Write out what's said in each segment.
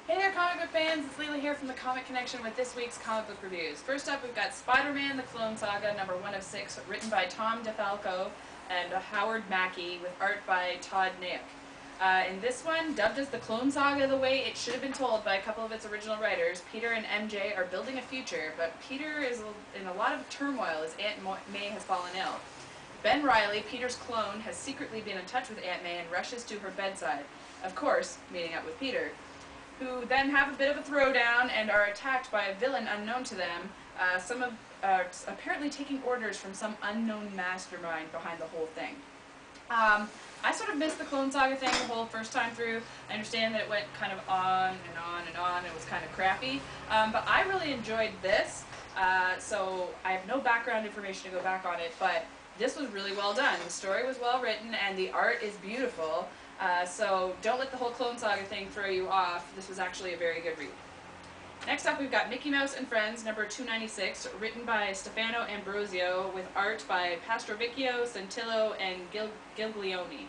Hey there comic book fans, it's Leila here from the Comic Connection with this week's comic book reviews. First up we've got Spider-Man, the Clone Saga, number 1 of 6, written by Tom DeFalco and Howard Mackey, with art by Todd Naok. In this one, dubbed as the Clone Saga the way it should have been told by a couple of its original writers, Peter and MJ are building a future, but Peter is in a lot of turmoil as Aunt May has fallen ill. Ben Reilly, Peter's clone, has secretly been in touch with Aunt May and rushes to her bedside, of course, meeting up with Peter, who then have a bit of a throwdown and are attacked by a villain unknown to them, apparently taking orders from some unknown mastermind behind the whole thing. I sort of missed the Clone Saga thing the whole first time through. I understand that it went kind of on and on and on, it was kind of crappy, but I really enjoyed this, so I have no background information to go back on it, but this was really well done. The story was well written and the art is beautiful. So don't let the whole Clone Saga thing throw you off. This was actually a very good read. Next up we've got Mickey Mouse and Friends, number 296, written by Stefano Ambrosio, with art by Pastrovicchio, Santillo, and Giglioni.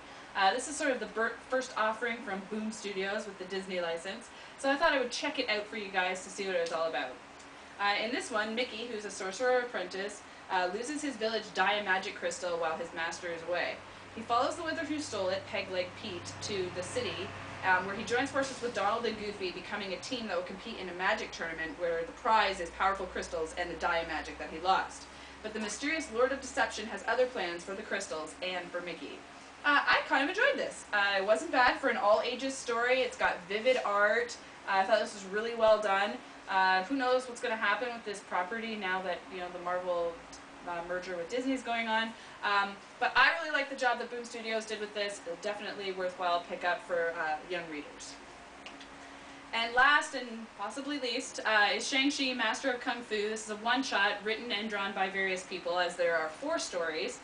This is sort of the first offering from Boom Studios with the Disney license, so I thought I would check it out for you guys to see what it was all about. In this one, Mickey, who's a sorcerer apprentice, loses his village Diamagic crystal while his master is away. He follows the wizard who stole it, Pegleg Pete, to the city, where he joins forces with Donald and Goofy, becoming a team that will compete in a magic tournament where the prize is powerful crystals and the Diamagic that he lost. But the mysterious Lord of Deception has other plans for the crystals and for Mickey. I kind of enjoyed this. It wasn't bad for an all-ages story. It's got vivid art. I thought this was really well done. Who knows what's going to happen with this property now that, you know, the Marvel merger with Disney is going on. But I really like the job that Boom Studios did with this. Definitely worthwhile pickup for young readers. And last and possibly least is Shang, Master of Kung Fu. This is a one-shot written and drawn by various people, as there are 4 stories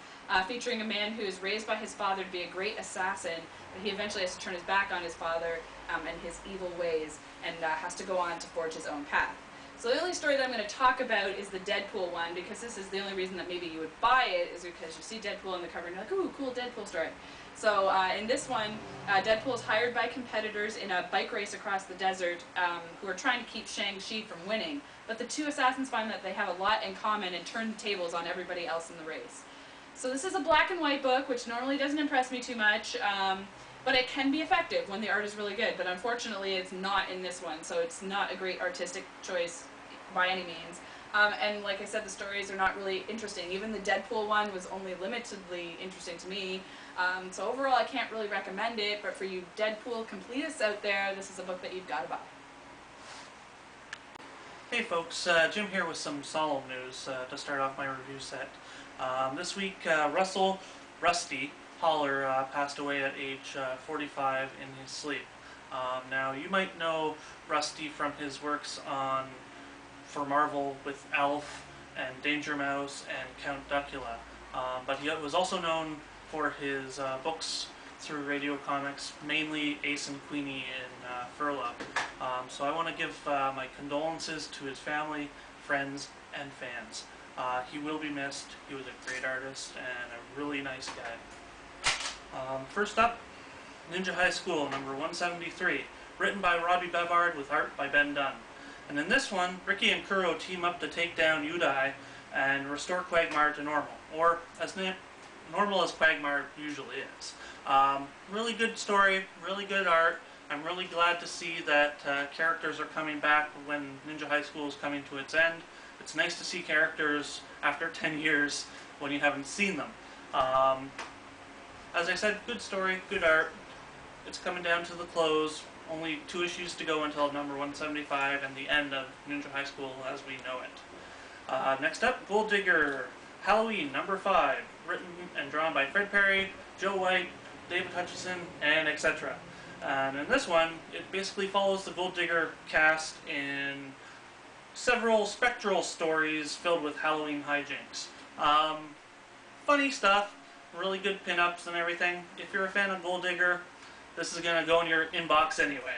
featuring a man who is raised by his father to be a great assassin, but he eventually has to turn his back on his father and his evil ways, and has to go on to forge his own path. So the only story that I'm going to talk about is the Deadpool one, because this is the only reason that maybe you would buy it, is because you see Deadpool on the cover and you're like, ooh, cool Deadpool story. So in this one, Deadpool is hired by competitors in a bike race across the desert who are trying to keep Shang-Chi from winning. But the 2 assassins find that they have a lot in common and turn the tables on everybody else in the race. So this is a black and white book, which normally doesn't impress me too much. But it can be effective when the art is really good, but unfortunately it's not in this one, so it's not a great artistic choice by any means. And like I said, the stories are not really interesting. Even the Deadpool one was only limitedly interesting to me. So overall I can't really recommend it, but for you Deadpool completists out there, this is a book that you've got to buy. Hey folks, Jim here with some solemn news to start off my review set. This week Rusty Holler passed away at age 45 in his sleep. Now you might know Rusty from his works for Marvel with Alf and Danger Mouse and Count Duckula, but he was also known for his books through Radio Comics, mainly Ace and Queenie in Furla. So I want to give my condolences to his family, friends, and fans. He will be missed. He was a great artist and a really nice guy. First up, Ninja High School, number 173, written by Robbie Bevard with art by Ben Dunn. And in this one, Ricky and Kuro team up to take down Udai and restore Quagmire to normal, or as normal as Quagmire usually is. Really good story, really good art. I'm really glad to see that characters are coming back when Ninja High School is coming to its end. It's nice to see characters after 10 years when you haven't seen them. As I said, good story, good art. It's coming down to the close. Only 2 issues to go until number 175 and the end of Ninja High School as we know it. Next up, Gold Digger, Halloween, number 5, written and drawn by Fred Perry, Joe White, David Hutchison, and etc. And in this one, it basically follows the Gold Digger cast in several spectral stories filled with Halloween hijinks. Funny stuff. Really good pin-ups and everything. If you're a fan of Gold Digger, this is going to go in your inbox anyway.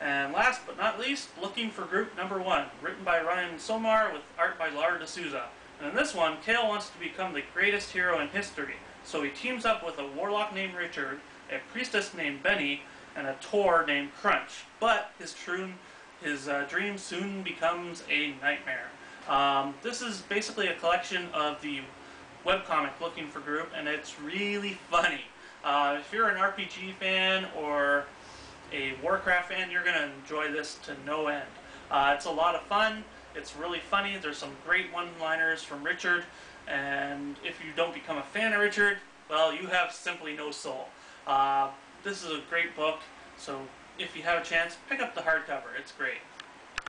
And last but not least, Looking for Group number 1, written by Ryan Somar with art by Lara D'Souza. And in this one, Kale wants to become the greatest hero in history, so he teams up with a warlock named Richard, a priestess named Benny, and a Tor named Crunch. But his dream soon becomes a nightmare. This is basically a collection of the webcomic Looking for Group, and it's really funny. If you're an RPG fan or a Warcraft fan, you're going to enjoy this to no end. It's a lot of fun. It's really funny. There's some great one-liners from Richard, and if you don't become a fan of Richard, well, you have simply no soul. This is a great book, so if you have a chance, pick up the hardcover. It's great.